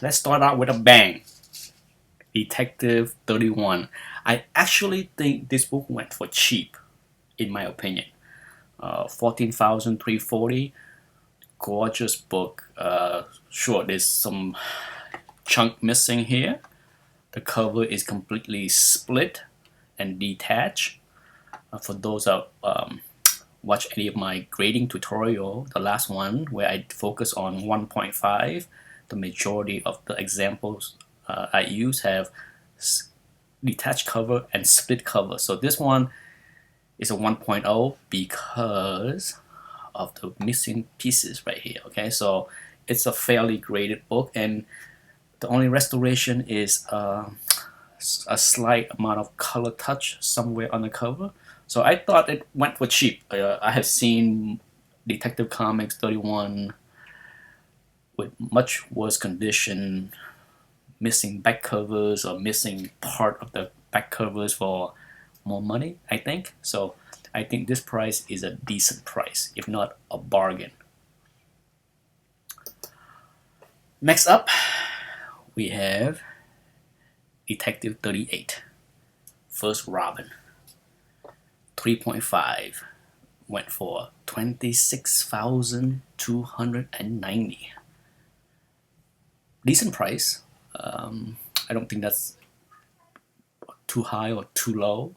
let's start out with a bang. Detective 31. I actually think this book went for cheap, in my opinion. 14,340. Gorgeous book. Sure, there's some chunk missing here. The cover is completely split and detached. For those that watch any of my grading tutorial, the last one where I focus on 1.5, the majority of the examples I use have detached cover and split cover. So this one is a 1.0 because of the missing pieces right here. Okay, so it's a fairly graded book, and the only restoration is a slight amount of color touch somewhere on the cover. So I thought it went for cheap. I have seen Detective Comics 31 with much worse condition, missing back covers or missing part of the back covers for more money, I think. So I think this price is a decent price, if not a bargain. Next up, we have Detective 38, First Robin. 3.5 went for 26,290. Decent price. I don't think that's too high or too low.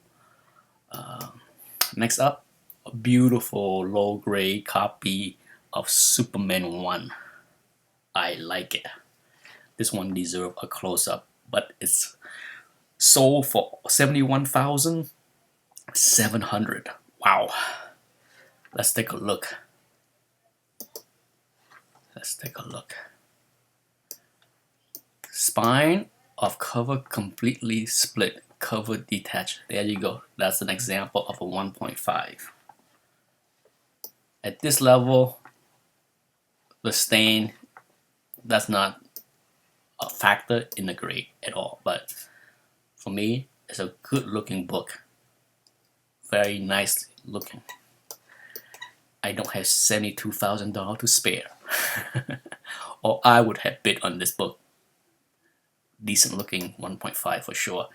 Next up, a beautiful low grade copy of Superman 1. I like it. This one deserves a close up, but it's sold for 71,700. Wow. Let's take a look. Spine of cover completely split, cover detached. There you go. That's an example of a 1.5. At this level, the stain, that's not a factor in the grade at all. But for me, it's a good looking book. Very nice looking. I don't have $72,000 to spare. Or I would have bid on this book. Decent looking 1.5 for sure.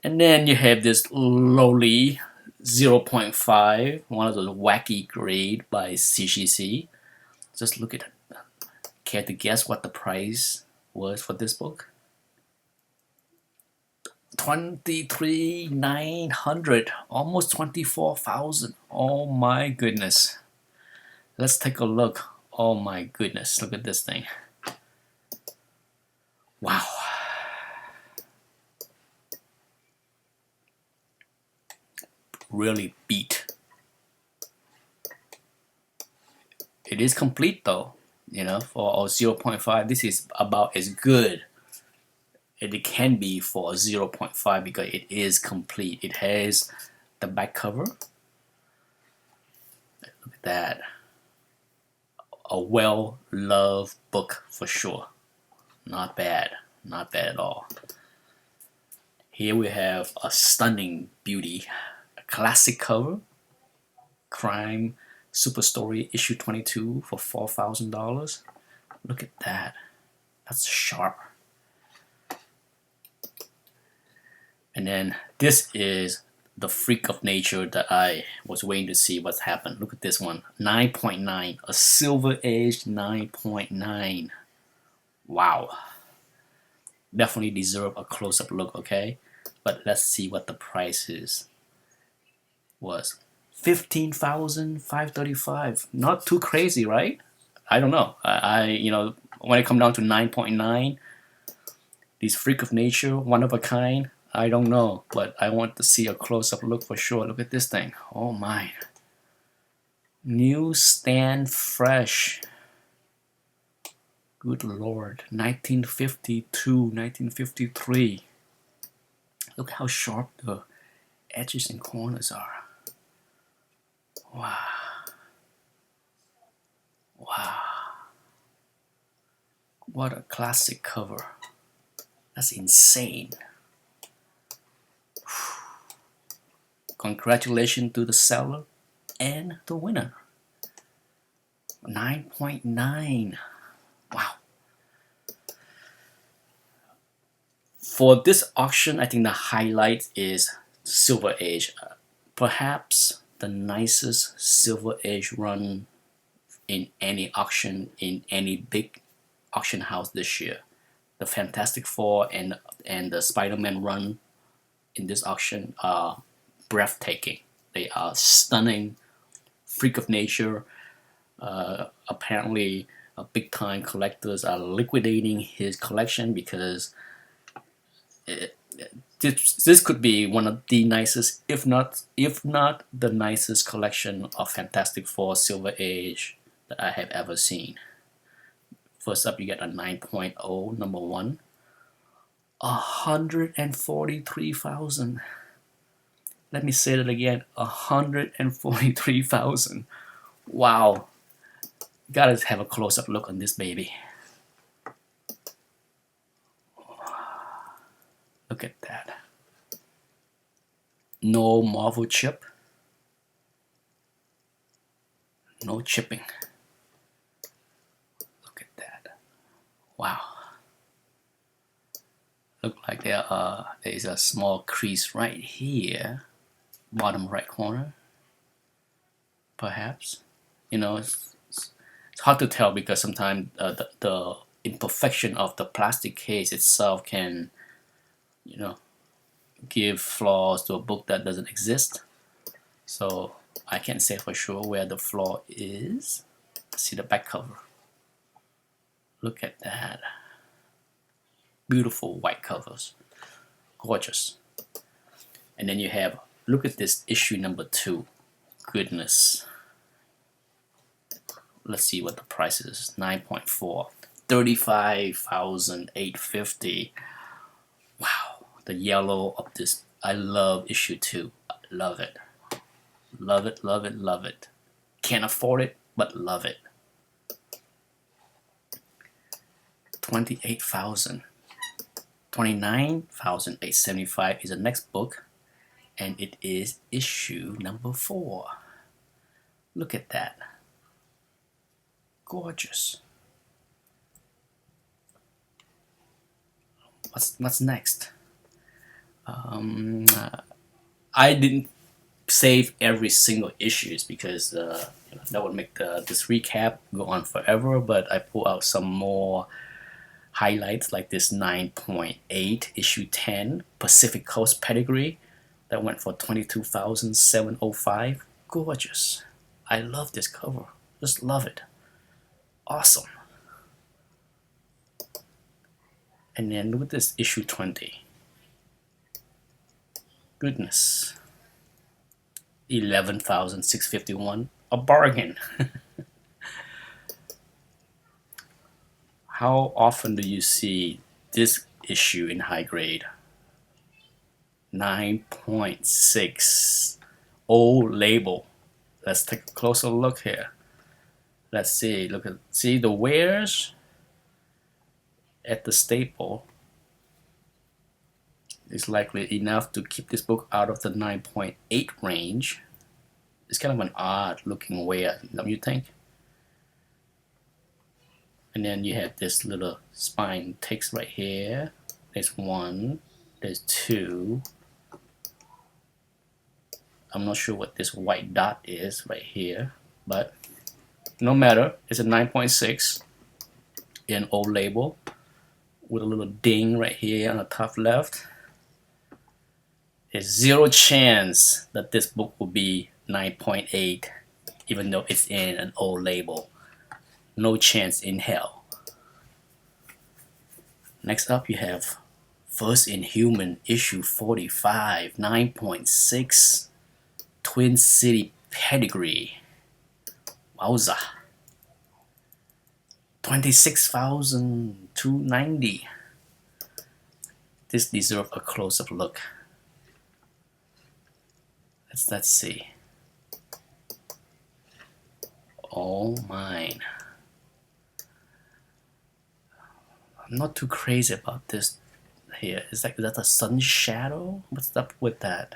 And then you have this lowly 0.5, one of those wacky grade by CGC. Just look at it. Care to guess what the price was for this book? 23,900, almost 24,000. Oh my goodness. Let's take a look. Oh my goodness, look at this thing. Wow. Really beat. It is complete though, you know, for 0.5. This is about as good as it can be for a 0.5 because it is complete. It has the back cover. Look at that. A well-loved book for sure. Not bad. Not bad at all. Here we have a stunning beauty. A classic cover. Crime Super Story issue 22 for $4,000. Look at that. That's sharp. And then this is the freak of nature that I was waiting to see what's happened. Look at this one. 9.9. A silver age 9.9. Wow. Definitely deserve a close-up look, okay? But let's see what the price is. Was 15,535. Not too crazy, right? I don't know. When it comes down to 9.9, these freak of nature, one of a kind, I don't know, but I want to see a close-up look for sure. Look at this thing. Oh my. New stand fresh. Good Lord. 1952, 1953. Look how sharp the edges and corners are. Wow. Wow. What a classic cover. That's insane. Congratulations to the seller and the winner. 9.9. Wow. For this auction, I think the highlight is Silver Age. Perhaps the nicest Silver Age run in any auction, in any big auction house this year. The Fantastic Four and the Spider-Man run in this auction are breathtaking. They are stunning, freak of nature. Apparently, big time collectors are liquidating his collection because this could be one of the nicest, if not the nicest collection of Fantastic Four Silver Age that I have ever seen. First up, you get a 9.0 number one, 143,000. Let me say that again, 143,000. Wow. Gotta have a close-up look on this baby. Look at that. No Marvel chip. No chipping. Look at that. Wow. Look like there is a small crease right here, bottom right corner. Perhaps, you know, it's hard to tell because sometimes the imperfection of the plastic case itself can, you know, give flaws to a book that doesn't exist. So I can't say for sure where the flaw is. See the back cover. Look at that. Beautiful white covers. Gorgeous. And then you have, look at this issue number 2. Goodness. Let's see what the price is. 9.4. 35,850. Wow. The yellow of this. I love issue 2. I love it. Love it, love it, love it. Can't afford it, but love it. 28,000. 29,875 is the next book, and it is issue number 4. Look at that. Gorgeous. What's next? I didn't save every single issues because that would make this recap go on forever, but I pull out some more highlights like this 9.8 issue 10 Pacific Coast pedigree that went for 22,705. Gorgeous. I love this cover. Just love it. Awesome. And then look at this issue 20. Goodness. 11,651. A bargain. How often do you see this issue in high grade? 9.6. Old label. Let's take a closer look here. Let's see. See the wears at the staple is likely enough to keep this book out of the 9.8 range. It's kind of an odd looking wear, don't you think? And then you have this little spine text right here. There's 1, there's 2. I'm not sure what this white dot is right here, but no matter. It's a 9.6 in old label with a little ding right here on the top left. There's zero chance that this book will be 9.8 even though it's in an old label. No chance in hell. Next up you have First Inhuman issue 45, 9.6 Twin City pedigree. Wowza. 26,290. This deserves a close-up look. Let's see. Oh mine. I'm not too crazy about this here. Is that a sun shadow? What's up with that?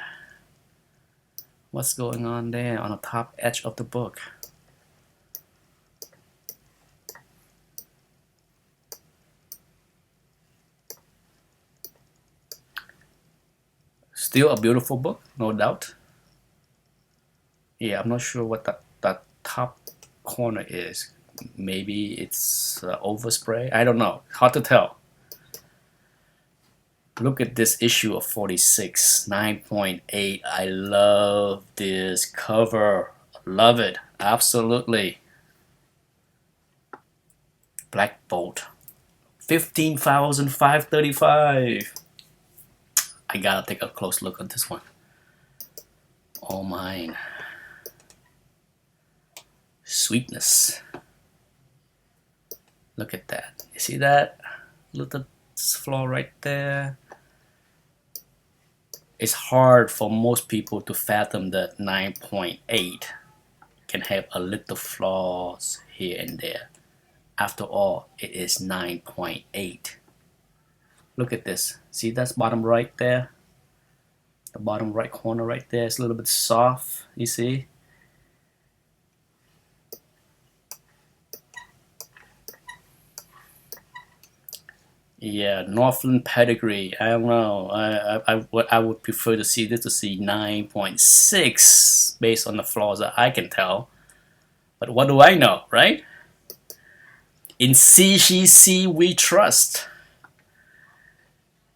What's going on there on the top edge of the book? Still a beautiful book, no doubt. Yeah, I'm not sure what that top corner is. Maybe it's overspray. I don't know. Hard to tell. Look at this issue of 46, 9.8. I love this cover. Love it. Absolutely. Black Bolt. 15,535. I gotta take a close look at this one. Oh mine. Sweetness. Look at that. You see that? Little flaw right there. It's hard for most people to fathom that 9.8 can have a little flaws here and there. After all, it is 9.8. Look at this. See that's bottom right there? The bottom right corner right there is a little bit soft, you see? Yeah, Northland pedigree. I don't know. I would prefer to see this to see 9.6 based on the flaws that I can tell. But what do I know, right? In CGC we trust.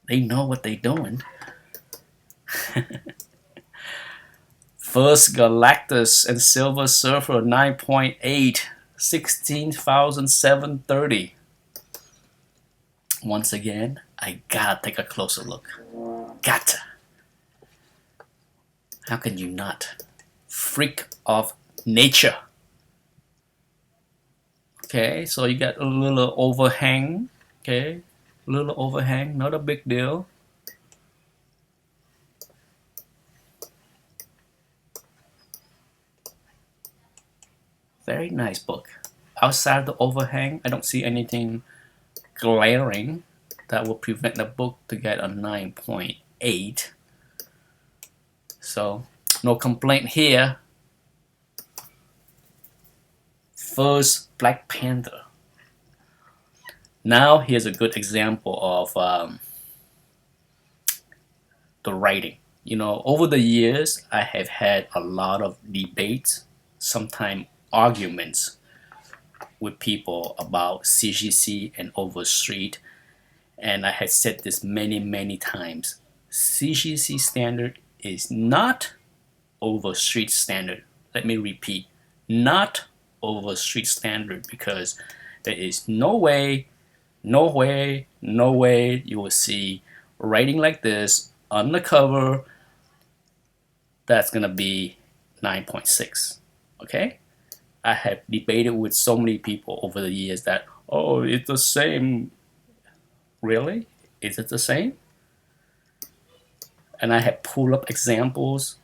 They know what they're doing. First Galactus and Silver Surfer 9.8, 16,730. Once again, I gotta take a closer look. Gotta. How can you not? Freak of nature. Okay, so you got a little overhang. Okay, a little overhang, not a big deal. Very nice book. Outside the overhang, I don't see anything glaring that will prevent the book to get a 9.8. So no complaint here. First Black Panther. Now here's a good example of the writing. You know, over the years I have had a lot of debates, sometimes arguments with people about CGC and Overstreet, and I had said this many times. CGC standard is not Overstreet standard. Let me repeat, not Overstreet standard, because there is no way you will see writing like this on the cover that's gonna be 9.6. Okay, I have debated with so many people over the years that, oh, it's the same. Really? Is it the same? And I have pulled up examples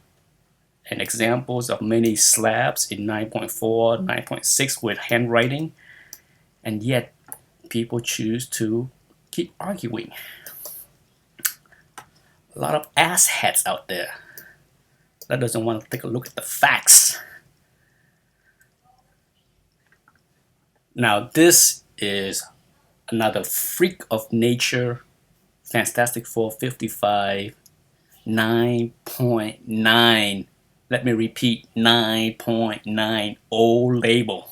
of many slabs in 9.4, 9.6 with handwriting, and yet people choose to keep arguing. A lot of assheads out there that doesn't want to take a look at the facts. Now this is another freak of nature, Fantastic Four 55, 9.9. Let me repeat, 9.9 old label.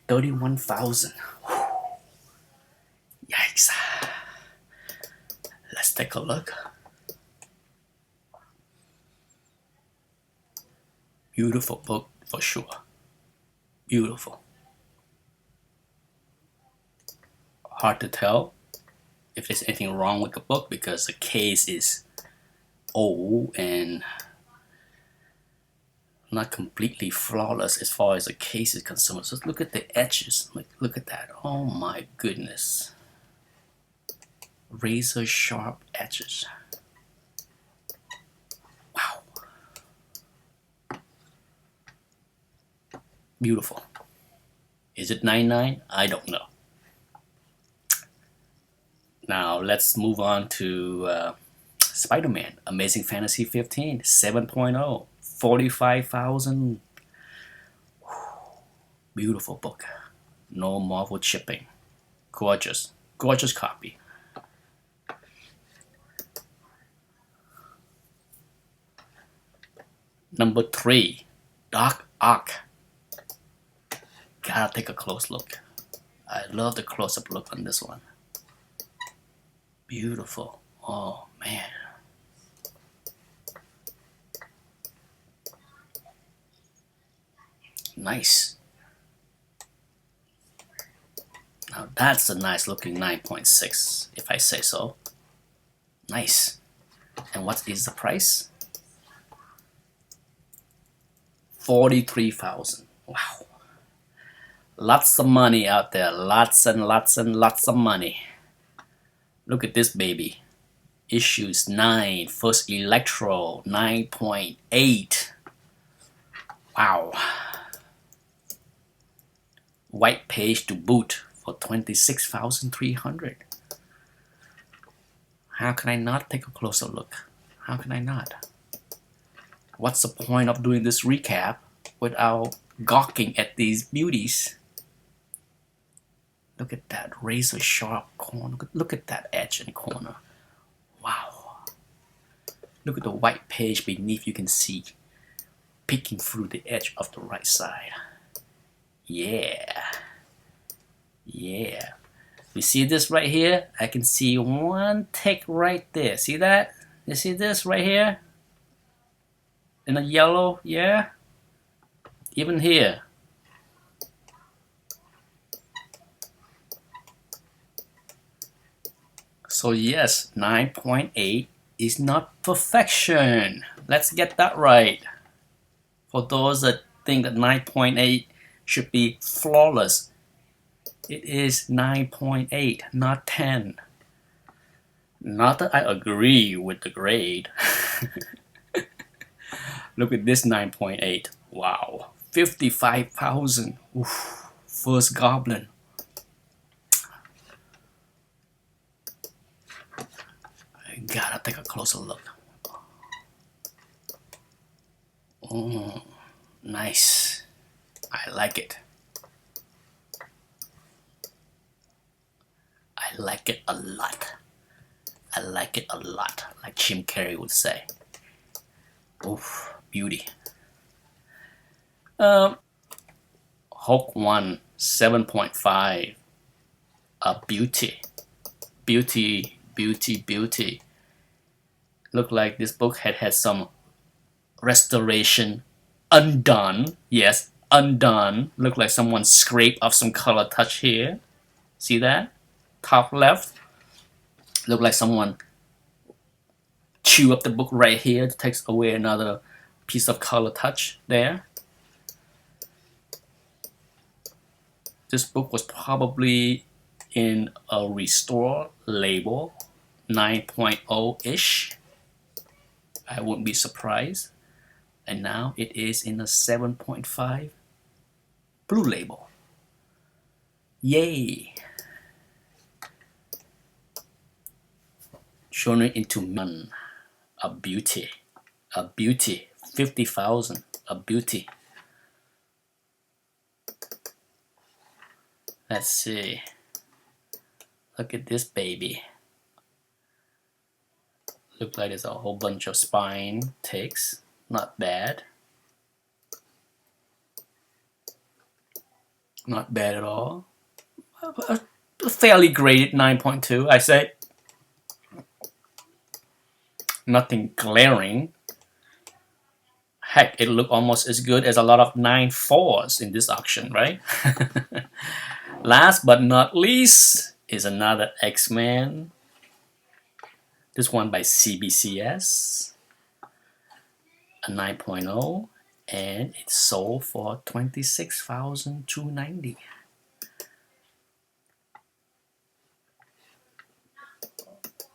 31,000. Yikes. Let's take a look. Beautiful book for sure. Beautiful. Hard to tell if there's anything wrong with the book because the case is old and not completely flawless as far as the case is concerned. So look at the edges. Look at that. Oh my goodness. Razor sharp edges. Wow. Beautiful. Is it 99? I don't know. Now let's move on to Spider-Man Amazing Fantasy 15 7.0, 45,000. Beautiful book. No Marvel shipping. Gorgeous copy. Number 3, Dark Arc. Gotta take a close look. I love the close-up look on this one. Beautiful. Oh man. Nice. Now that's a nice looking 9.6, if I say so. Nice. And what is the price? 43,000. Wow. Lots of money out there. Lots and lots and lots of money. Look at this baby. Issues 9, first Electro 9.8. Wow. White page to boot for 26,300. How can I not take a closer look? How can I not? What's the point of doing this recap without gawking at these beauties? Look at that razor sharp corner. Look at that edge and corner. Wow. Look at the white page beneath, you can see peeking through the edge of the right side. Yeah. Yeah. You see this right here? I can see one tick right there. See that? You see this right here? In the yellow, yeah? Even here. So yes, 9.8 is not perfection. Let's get that right. For those that think that 9.8 should be flawless, it is 9.8, not 10. Not that I agree with the grade. Look at this 9.8. Wow. 55,000. First Goblin. I gotta take a closer look. Oh, nice. I like it. I like it a lot. I like it a lot, like Jim Carrey would say. Oof, beauty. Hulk 1, 7.5. A beauty. Beauty, beauty, beauty. Look like this book had some restoration undone. Yes, undone. Look like someone scraped off some color touch here. See that? Top left. Look like someone chew up the book right here to take away another piece of color touch there. This book was probably in a restore label, 9.0-ish. I wouldn't be surprised. And now it is in a 7.5 blue label. Yay! Showing it into man. A beauty. A beauty. 50,000. A beauty. Let's see. Look at this baby. Looks like there's a whole bunch of spine ticks. Not bad. Not bad at all. A fairly graded 9.2, I say. Nothing glaring. Heck, it looked almost as good as a lot of 9.4s in this auction, right? Last but not least is another X-Men. This one by CBCS. A 9.0, and it sold for $26,290.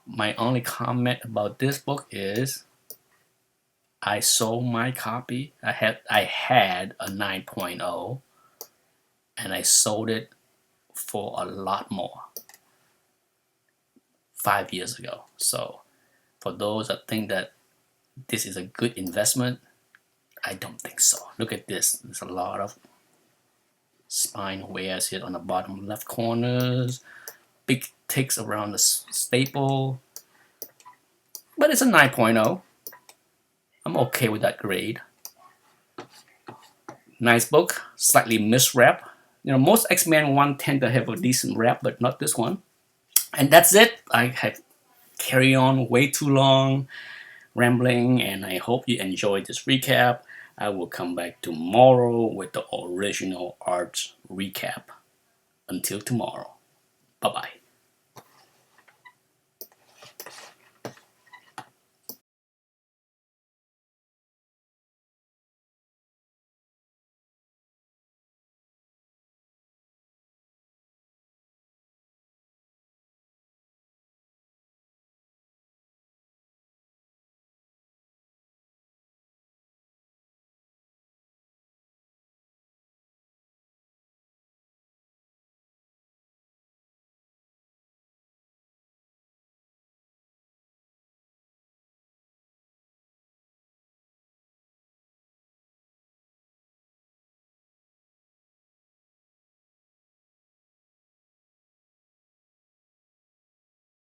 My only comment about this book is I sold my copy. I had a 9.0 and I sold it for a lot more 5 years ago. So for those that think that this is a good investment, I don't think so. Look at this. There's a lot of spine wears here on the bottom left corners. Big ticks around the staple. But it's a 9.0. I'm okay with that grade. Nice book, slightly miswrap. Most X-Men one tend to have a decent wrap, but not this one. And that's it. I have carried on way too long rambling, and I hope you enjoyed this recap. I will come back tomorrow with the original art recap. Until tomorrow.